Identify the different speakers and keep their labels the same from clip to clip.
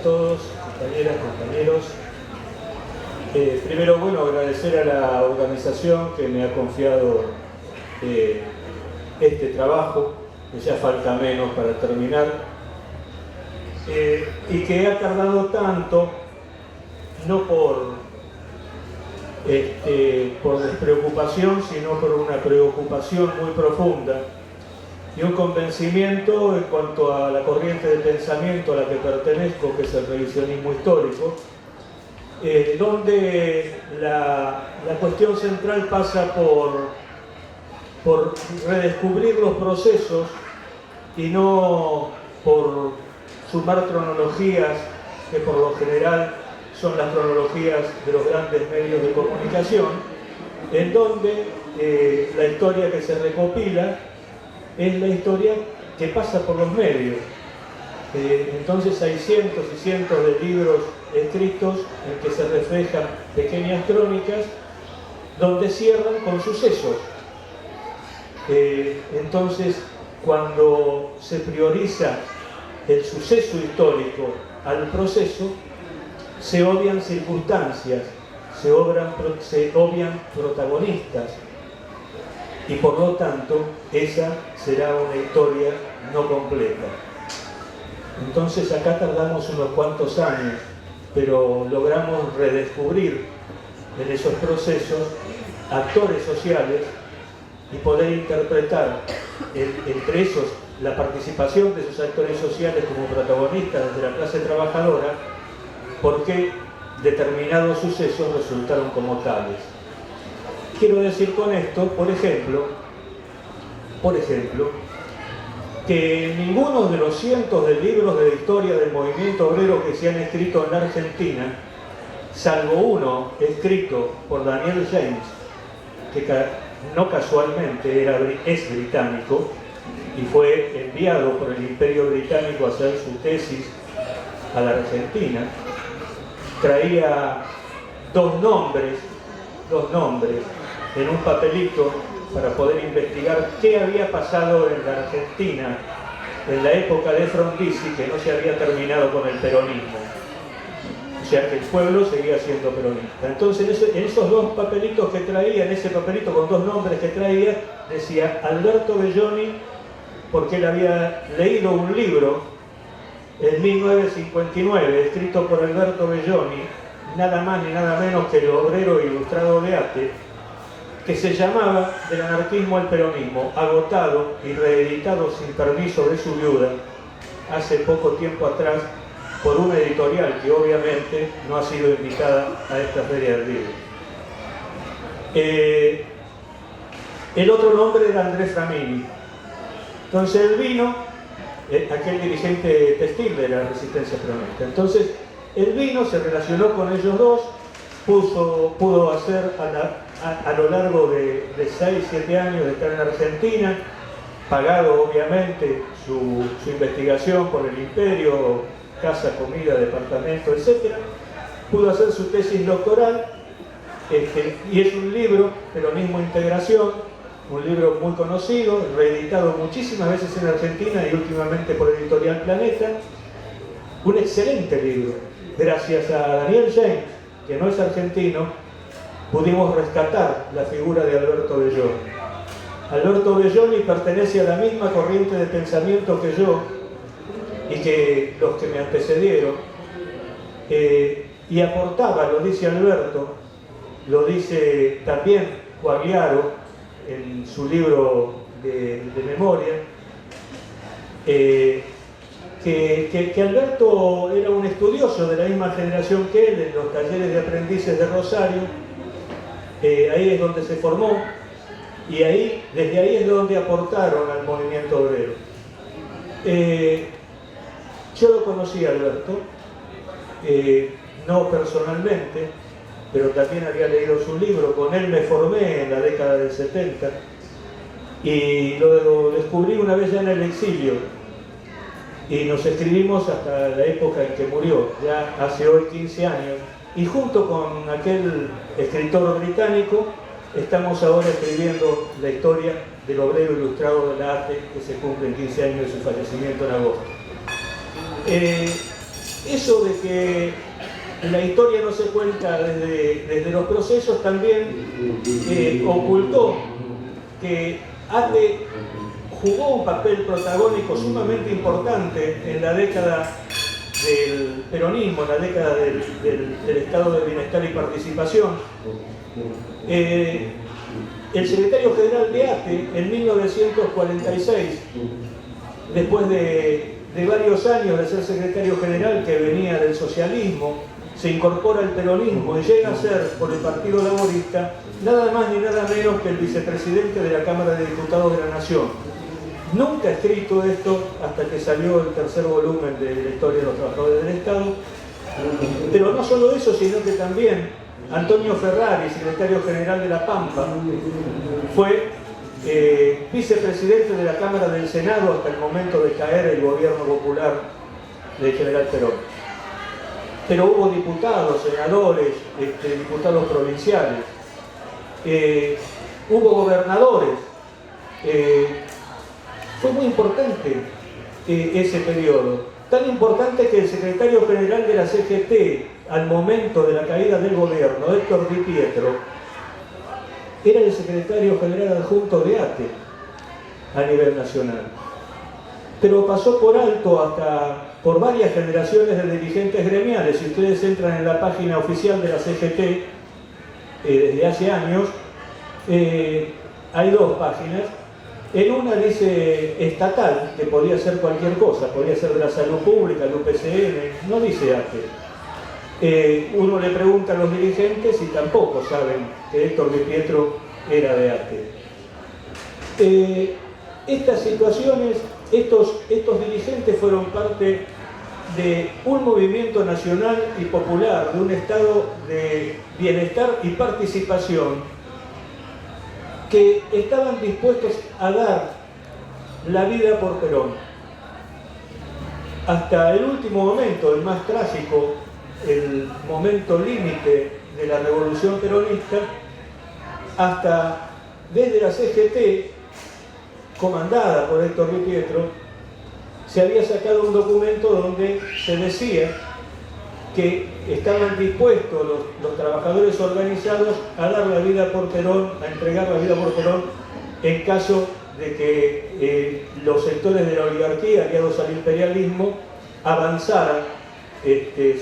Speaker 1: todos, compañeras, compañeros. Primero, bueno, agradecer a la organización que me ha confiado este trabajo, que ya falta menos para terminar, y que ha tardado tanto, no por despreocupación, sino por una preocupación muy profunda y un convencimiento en cuanto a la corriente de pensamiento a la que pertenezco, que es el revisionismo histórico, donde la cuestión central pasa por redescubrir los procesos y no por sumar cronologías que por lo general son las cronologías de los grandes medios de comunicación, en donde la historia que se recopila es la historia que pasa por los medios. Entonces hay cientos y cientos de libros escritos en que se reflejan pequeñas crónicas donde cierran con sucesos. Entonces, cuando se prioriza el suceso histórico al proceso, se obvian circunstancias, se obvian protagonistas, y por lo tanto esa será una historia no completa. Entonces acá tardamos unos cuantos años, pero logramos redescubrir en esos procesos actores sociales y poder interpretar entre esos la participación de esos actores sociales como protagonistas de la clase trabajadora, por qué determinados sucesos resultaron como tales. Quiero decir con esto, por ejemplo, que ninguno de los cientos de libros de historia del movimiento obrero que se han escrito en la Argentina, salvo uno escrito por Daniel James, que no casualmente es británico y fue enviado por el Imperio Británico a hacer su tesis a la Argentina, traía dos nombres en un papelito para poder investigar qué había pasado en la Argentina en la época de Frondizi, que no se había terminado con el peronismo. O sea que el pueblo seguía siendo peronista. Entonces en esos dos papelitos que traía, en ese papelito con dos nombres que traía, decía Alberto Belloni, porque él había leído un libro en 1959, escrito por Alberto Belloni, nada más ni nada menos que el obrero ilustrado de Ate, que se llamaba Del anarquismo al peronismo, agotado y reeditado sin permiso de su viuda hace poco tiempo atrás por una editorial que obviamente no ha sido invitada a esta Feria del Libro. El otro nombre era Andrés Framini. Entonces él vino, aquel dirigente textil de la resistencia peronista. Entonces él vino, se relacionó con ellos dos, pudo hacer a lo largo de 6-7 años de estar en Argentina, pagado obviamente su investigación por el imperio, casa, comida, departamento, etc. Pudo hacer su tesis doctoral, y es un libro, Peronismo e Integración, un libro muy conocido, reeditado muchísimas veces en Argentina y últimamente por Editorial Planeta. Un excelente libro. Gracias a Daniel James, que no es argentino, pudimos rescatar la figura de Alberto Belloni. Alberto Belloni pertenece a la misma corriente de pensamiento que yo y que los que me antecedieron, y aportaba, lo dice Alberto, lo dice también Quagliaro en su libro de memoria, que Alberto era un estudioso de la misma generación que él en los talleres de aprendices de Rosario. Ahí es donde se formó y desde ahí es donde aportaron al movimiento obrero. Yo lo conocí a Alberto, no personalmente, pero también había leído su libro. Con él me formé en la década del 70 y lo descubrí una vez ya en el exilio, y nos escribimos hasta la época en que murió, ya hace hoy 15 años, y junto con aquel escritor británico estamos ahora escribiendo la historia del obrero ilustrado de la ATE, que se cumplen 15 años de su fallecimiento en agosto. eso de que la historia no se cuenta desde los procesos también ocultó que Ate jugó un papel protagónico sumamente importante en la década del peronismo, en la década del estado de bienestar y participación. El secretario general de ATE, en 1946, después de varios años de ser secretario general que venía del socialismo, se incorpora al peronismo y llega a ser, por el Partido Laborista, nada más ni nada menos que el vicepresidente de la Cámara de Diputados de la Nación. Nunca he escrito esto hasta que salió el tercer volumen de la historia de los trabajadores del Estado, pero no solo eso, sino que también Antonio Ferrari, secretario general de La Pampa, fue vicepresidente de la Cámara del Senado hasta el momento de caer el gobierno popular del general Perón. Pero hubo diputados, senadores, diputados provinciales, hubo gobernadores. Fue muy importante ese periodo, tan importante que el secretario general de la CGT, al momento de la caída del gobierno, Héctor Di Pietro, era el secretario general adjunto de ATE a nivel nacional. Pero pasó por alto por varias generaciones de dirigentes gremiales. Si ustedes entran en la página oficial de la CGT desde hace años, hay dos páginas. En una dice estatal, que podía ser cualquier cosa, podía ser de la salud pública, el UPCN, no dice ATE. Uno le pregunta a los dirigentes y tampoco saben que Héctor Di Pietro era de ATE. Estas situaciones, estos dirigentes fueron parte de un movimiento nacional y popular, de un estado de bienestar y participación, que estaban dispuestos a dar la vida por Perón. Hasta el último momento, el más trágico, el momento límite de la revolución peronista, hasta desde la CGT, comandada por Héctor Di Pietro, se había sacado un documento donde se decía que estaban dispuestos los trabajadores organizados a dar la vida por Perón, a entregar la vida por Perón, en caso de que los sectores de la oligarquía, aliados al imperialismo, avanzaran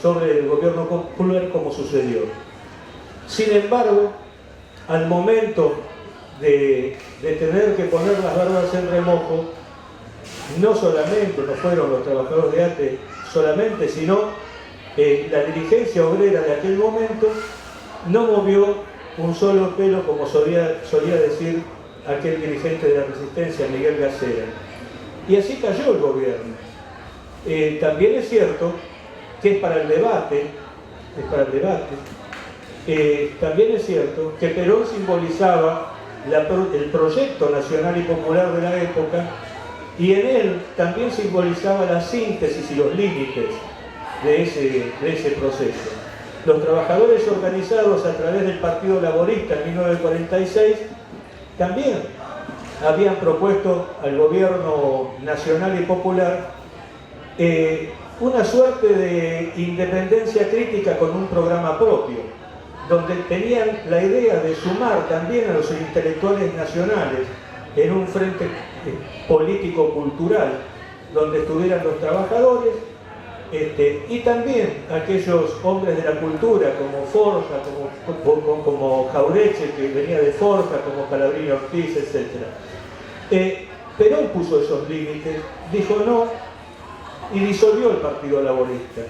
Speaker 1: sobre el gobierno popular como sucedió. Sin embargo, al momento de tener que poner las barbas en remojo, no solamente no fueron los trabajadores de ATE solamente, sino la dirigencia obrera de aquel momento no movió un solo pelo, como solía decir aquel dirigente de la resistencia, Miguel Gacera. Y así cayó el gobierno. También es cierto que es para el debate, también es cierto que Perón simbolizaba el proyecto nacional y popular de la época, y en él también simbolizaba la síntesis y los límites de ese proceso. Los trabajadores organizados a través del Partido Laborista en 1946 también habían propuesto al gobierno nacional y popular una suerte de independencia crítica con un programa propio, donde tenían la idea de sumar también a los intelectuales nacionales en un frente político-cultural, donde estuvieran los trabajadores, y también aquellos hombres de la cultura como Forja, como Jaureche, que venía de Forja, como Calabrini Ortiz, etc. Perón puso esos límites, dijo no y disolvió el Partido Laborista.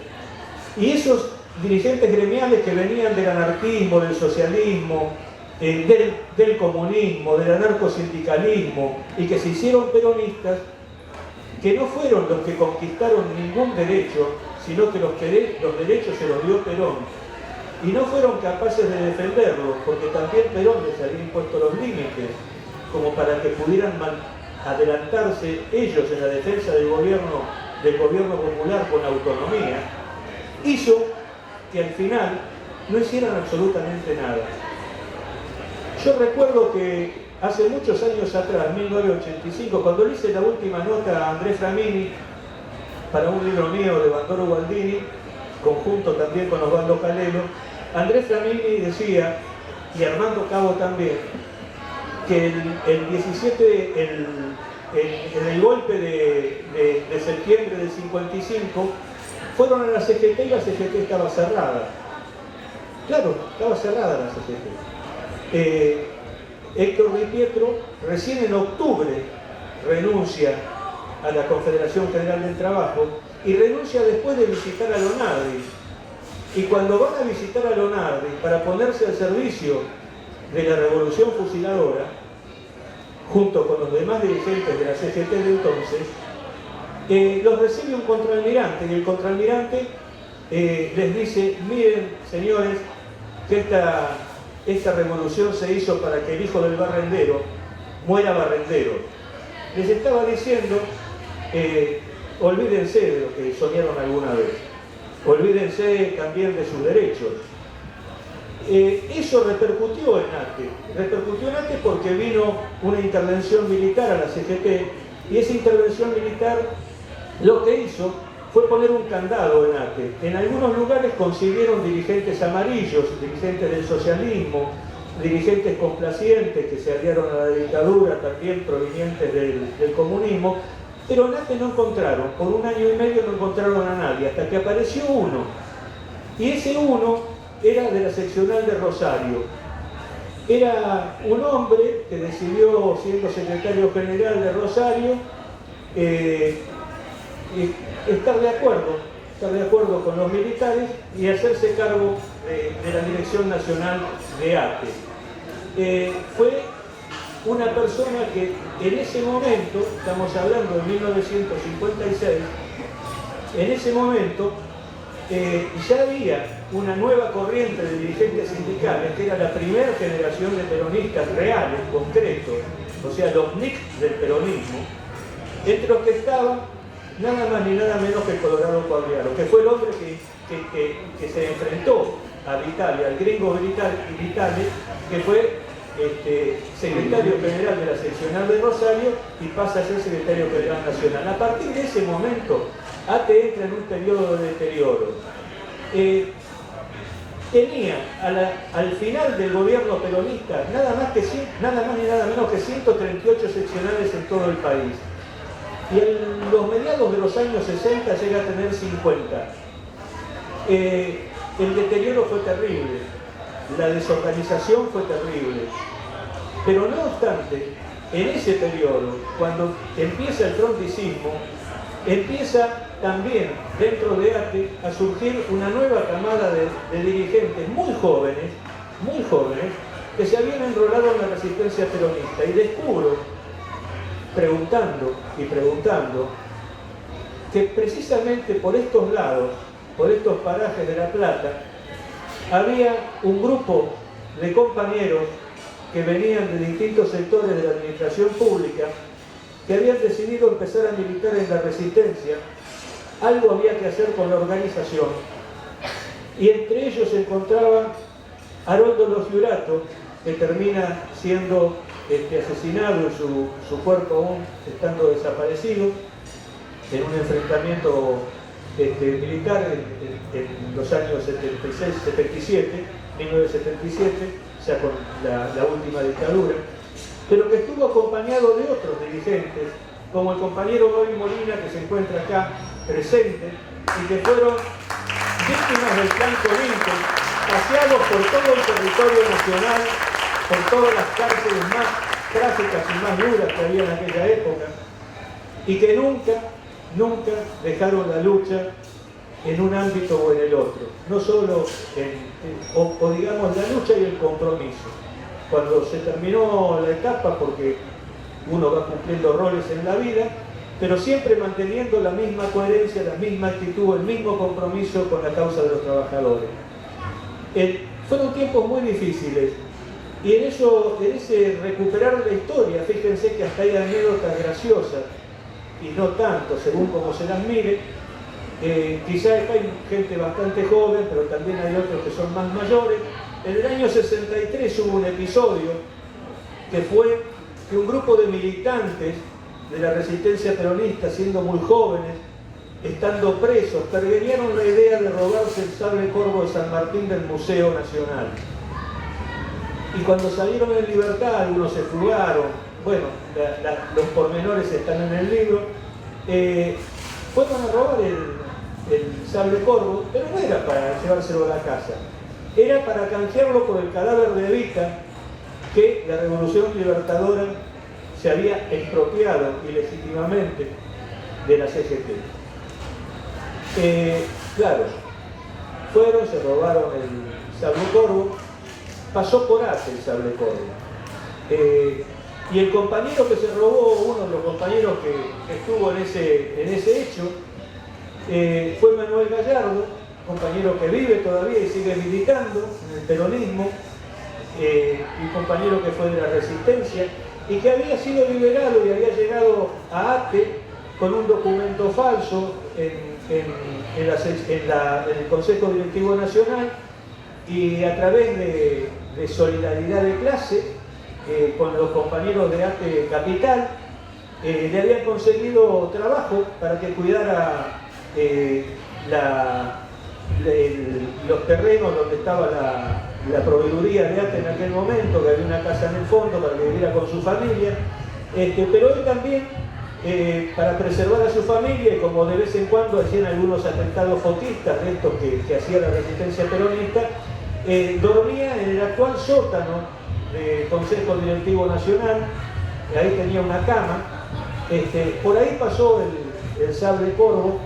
Speaker 1: Y esos dirigentes gremiales que venían del anarquismo, del socialismo, del comunismo, del anarcosindicalismo, y que se hicieron peronistas, que no fueron los que conquistaron ningún derecho, sino que los derechos se los dio Perón, y no fueron capaces de defenderlos, porque también Perón les había impuesto los límites, como para que pudieran adelantarse ellos en la defensa del gobierno popular con autonomía, hizo que al final no hicieran absolutamente nada. Yo recuerdo que hace muchos años atrás, 1985, cuando le hice la última nota a Andrés Framini para un libro mío de Bandoro Gualdini, conjunto también con Osvaldo Calelo, Andrés Flamini decía, y Armando Cabo también, que el 17, en el golpe de septiembre del 55, fueron a la CGT y la CGT estaba cerrada. Claro, estaba cerrada la CGT. Héctor Di Pietro recién en octubre renuncia a la Confederación General del Trabajo y renuncia después de visitar a Lonardi. Y cuando van a visitar a Lonardi para ponerse al servicio de la revolución fusiladora, junto con los demás dirigentes de la CGT de entonces, los recibe un contraalmirante y el contraalmirante les dice: miren, señores, que esta revolución se hizo para que el hijo del barrendero muera barrendero. Les estaba diciendo, olvídense de lo que soñaron alguna vez, olvídense también de sus derechos. Eso repercutió en ATE porque vino una intervención militar a la CGT y esa intervención militar lo que hizo fue poner un candado en ATE. En algunos lugares consiguieron dirigentes amarillos, dirigentes del socialismo, dirigentes complacientes que se aliaron a la dictadura, también provenientes del comunismo, pero en ATE no encontraron, por 1 año y medio no encontraron a nadie, hasta que apareció uno. Y ese uno era de la seccional de Rosario. Era un hombre que decidió, siendo secretario general de Rosario, estar de acuerdo con los militares y hacerse cargo de la dirección nacional de ATE. Fue una persona que en ese momento, estamos hablando de 1956, en ese momento ya había una nueva corriente de dirigentes sindicales, que era la primera generación de peronistas reales, concretos, o sea, los NIC del peronismo, entre los que estaban nada más ni nada menos que Colorado Quadriaro, que fue el hombre que se enfrentó a Vitale, al gringo Vitale, que fue secretario general de la seccional de Rosario y pasa a ser secretario general nacional. A partir de ese momento, ATE entra en un periodo de deterioro. Tenía al final del gobierno peronista nada más ni nada menos que 138 seccionales en todo el país. Y en los mediados de los años 60 llega a tener 50. El deterioro fue terrible, la desorganización fue terrible. Pero no obstante, en ese periodo, cuando empieza el fronticismo, empieza también dentro de ATE a surgir una nueva camada de dirigentes muy jóvenes, que se habían enrolado en la resistencia peronista. Y descubro, preguntando, que precisamente por estos lados, por estos parajes de La Plata, había un grupo de compañeros que venían de distintos sectores de la administración pública, que habían decidido empezar a militar en la resistencia. Algo había que hacer con la organización, y entre ellos se encontraba Haroldo Logiurato, que termina siendo asesinado y su cuerpo aún estando desaparecido en un enfrentamiento militar en los años 1977, ya con la última dictadura, pero que estuvo acompañado de otros dirigentes, como el compañero Bobby Molina, que se encuentra acá presente, y que fueron víctimas del plan Corinto, paseados por todo el territorio nacional, por todas las cárceles más trágicas y más duras que había en aquella época, y que nunca dejaron la lucha en un ámbito o en el otro, no solo digamos la lucha y el compromiso. Cuando se terminó la etapa, porque uno va cumpliendo roles en la vida, pero siempre manteniendo la misma coherencia, la misma actitud, el mismo compromiso con la causa de los trabajadores. Fueron tiempos muy difíciles, y en ese recuperar la historia, fíjense que hasta hay anécdotas graciosas, y no tanto, según como se las mire. Quizá acá hay gente bastante joven, pero también hay otros que son más mayores. En el año 63 hubo un episodio que fue que un grupo de militantes de la resistencia peronista, siendo muy jóvenes, estando presos, pergeñaron la idea de robarse el sable corvo de San Martín del Museo Nacional. Y cuando salieron en libertad, algunos se fugaron, bueno, los pormenores están en el libro, fueron a robar el sable corvo, pero no era para llevárselo a la casa, era para canjearlo por el cadáver de Evita, que la Revolución Libertadora se había expropiado ilegítimamente de la CGT. Claro, fueron, se robaron el sable corvo, pasó por ATE el sable corvo. Y el compañero que se robó, uno de los compañeros que estuvo en ese hecho, fue Manuel Gallardo, compañero que vive todavía y sigue militando en el peronismo, un compañero que fue de la Resistencia y que había sido liberado y había llegado a ATE con un documento falso en el Consejo Directivo Nacional, y a través de solidaridad de clase con los compañeros de ATE Capital le habían conseguido trabajo para que cuidara los terrenos donde estaba la proveeduría de ATE en aquel momento, que había una casa en el fondo para que viviera con su familia, pero él también, para preservar a su familia, y como de vez en cuando hacían algunos atentados fotistas de estos que hacía la resistencia peronista, dormía en el actual sótano del Consejo Directivo Nacional. Ahí tenía una cama, por ahí pasó el sable corvo.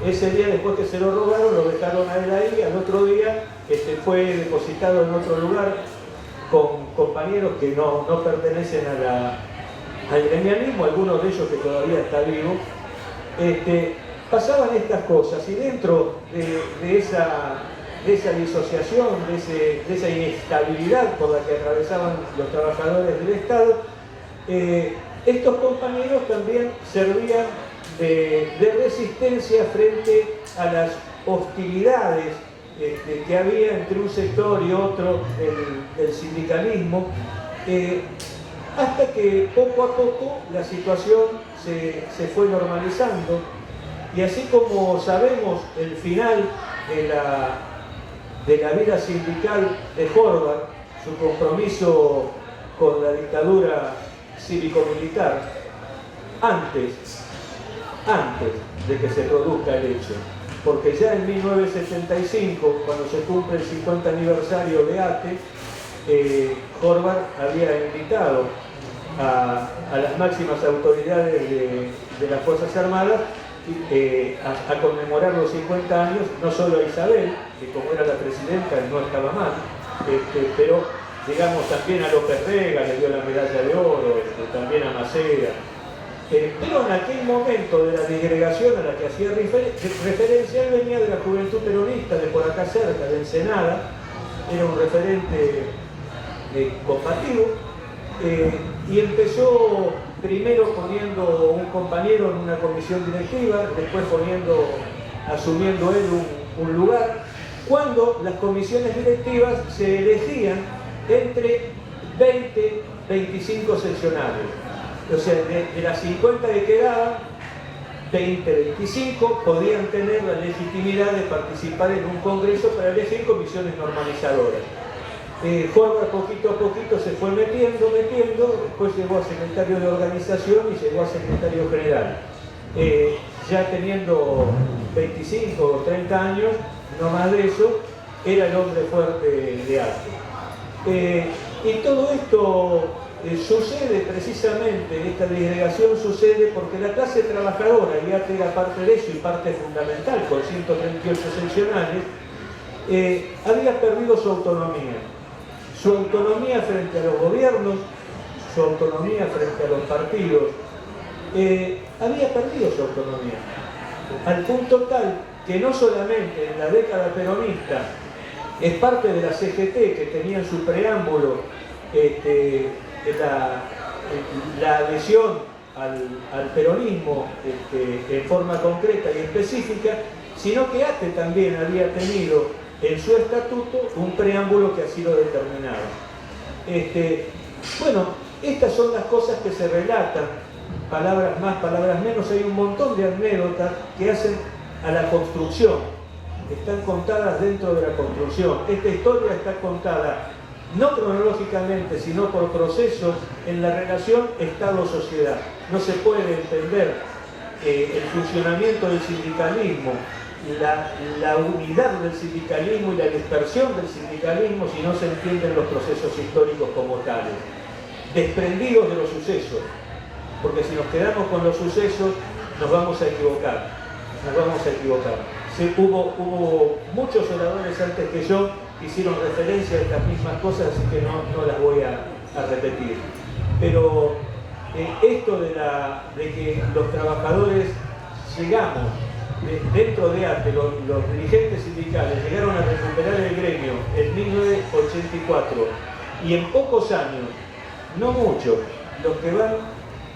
Speaker 1: Ese día, después que se lo robaron, lo dejaron a él ahí. Al otro día fue depositado en otro lugar con compañeros que no pertenecen al gremialismo, algunos de ellos que todavía está vivo. Pasaban estas cosas, y dentro de esa disociación, de esa inestabilidad por la que atravesaban los trabajadores del Estado, estos compañeros también servían de resistencia frente a las hostilidades que había entre un sector y otro del sindicalismo, hasta que poco a poco la situación se fue normalizando, y así como sabemos el final de la vida sindical de Horvath, su compromiso con la dictadura cívico-militar, antes de que se produzca el hecho, porque ya en 1975, cuando se cumple el 50 aniversario de ATE, Horvath había invitado a las máximas autoridades de las Fuerzas Armadas a conmemorar los 50 años, no solo a Isabel, que como era la presidenta no estaba mal, pero digamos también a López Rega le dio la medalla de oro, también a Macera. Pero en aquel momento de la disgregación a la que hacía referencia, él venía de la Juventud Peronista de por acá cerca, de Ensenada, era un referente combativo, y empezó primero poniendo un compañero en una comisión directiva, después asumiendo él un lugar, cuando las comisiones directivas se elegían entre 25 seccionarios. O sea, de las 50 que quedaban, 25 podían tener la legitimidad de participar en un congreso para elegir comisiones normalizadoras. Horvath poquito a poquito se fue metiendo, después llegó a secretario de organización y llegó a secretario general. Ya teniendo 25 o 30 años, no más de eso, era el hombre fuerte de ATE. Y todo esto sucede precisamente, esta disgregación sucede porque la clase trabajadora, y ATE era parte de eso y parte fundamental, con 138 seccionales, había perdido su autonomía frente a los gobiernos, su autonomía frente a los partidos, había perdido su autonomía, al punto tal que no solamente en la década peronista es parte de la CGT, que tenía en su preámbulo la adhesión al peronismo en forma concreta y específica, sino que ATE también había tenido en su estatuto un preámbulo que ha sido determinado. Bueno, estas son las cosas que se relatan, palabras más, palabras menos. Hay un montón de anécdotas que hacen a la construcción, están contadas dentro de la construcción. Esta historia está contada no cronológicamente, sino por procesos en la relación Estado-sociedad. No se puede entender el funcionamiento del sindicalismo, la unidad del sindicalismo y la dispersión del sindicalismo si no se entienden los procesos históricos como tales, desprendidos de los sucesos, porque si nos quedamos con los sucesos nos vamos a equivocar, Sí, hubo muchos oradores antes que yo que hicieron referencia a estas mismas cosas, así que no las voy a repetir. Pero esto de que los trabajadores llegamos, dentro de ATE, los dirigentes sindicales llegaron a recuperar el gremio en 1984 y en pocos años, no muchos, los que van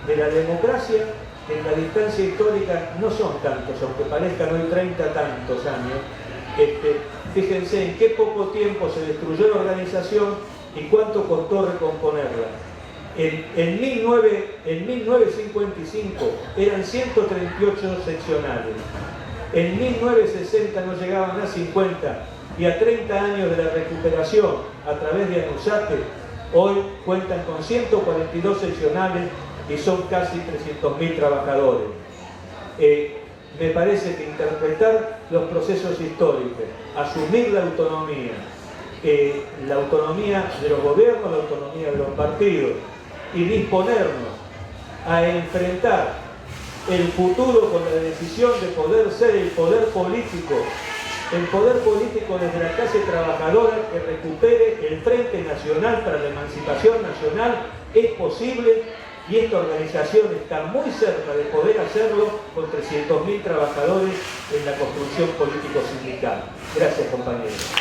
Speaker 1: de la democracia, en la distancia histórica no son tantos, aunque parezcan hoy 30 tantos años. Fíjense en qué poco tiempo se destruyó la organización y cuánto costó recomponerla. En 1955 eran 138 seccionales, en 1960 no llegaban a 50 y a 30 años de la recuperación a través de ANUSATE, hoy cuentan con 142 seccionales y son casi 300.000 trabajadores. Me parece que interpretar los procesos históricos, asumir la autonomía de los gobiernos, la autonomía de los partidos y disponernos a enfrentar el futuro con la decisión de poder ser el poder político desde la clase trabajadora que recupere el Frente Nacional para la Emancipación Nacional, es posible. Y esta organización está muy cerca de poder hacerlo con 300.000 trabajadores en la construcción político-sindical. Gracias, compañeros.